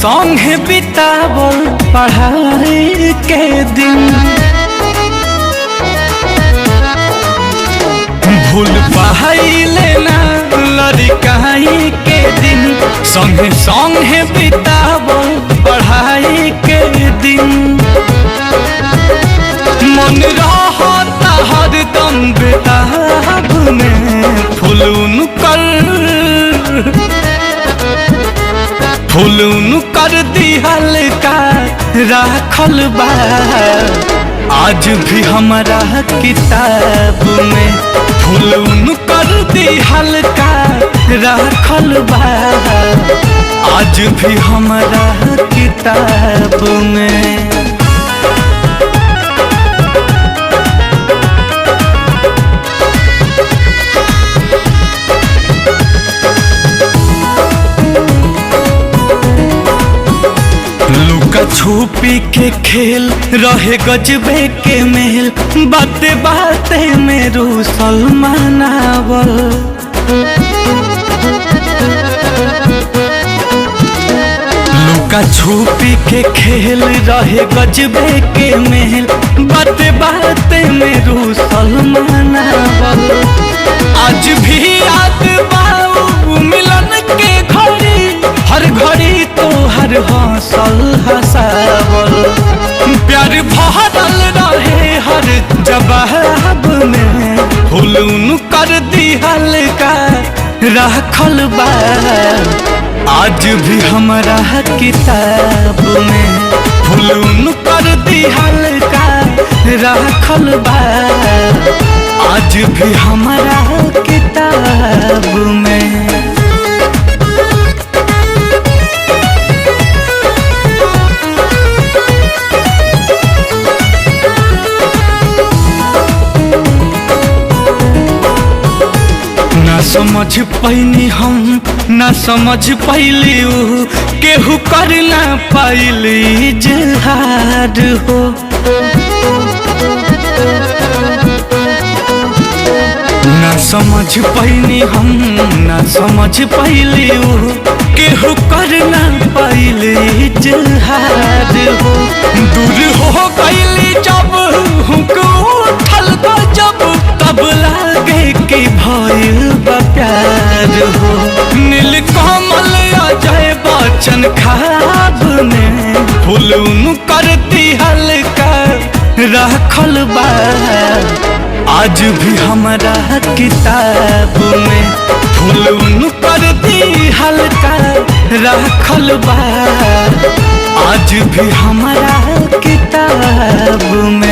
संगे बितावल पढ़ाई के दिन भूल पाइले ना लड़काई के दिन संगे संगे बितावल पढ़ाई के दिन मन रहता हरदम बेताब में फुलून कर दिहल का राखल बा आज भी हमारा किताब में फुलून कर दिहल का राखल बा आज भी हमारा किताब में। लुका छुपी के खेल रहे गजबे के मेल बाते बाते में रूसल मनावल लुका छुपी के खेल रहे गजबे के मेल बाते बाते में रूसल मनावल आज भी याद बाऊ मिलन के घड़ी हर घड़ी तो हर हौसल हसावल प्यार भरल रहे हर जवाब में फुलून कर दिहल का राखल बा आज भी हमारा किताब में फुलून कर दिहल का राखल बा आज भी हमारा किताब में। ना समझ पैनी हम ना समझ पैली ऊ केहू कर ना पाइली जहार हो ना समझ पैनी हम ना समझ पैली ऊ केहू कर ना पाइली जहार हो दूर हो गईली जब हुक उठल जब तब लागे कि भइल बा प्यार हो नील कमल अजय बच्चन ख्वाब में फुलून कर दिहल का राखल बा आज भी हमारा किताब में फुलून कर दिहल का राखल बा आज भी हमारा किताब में।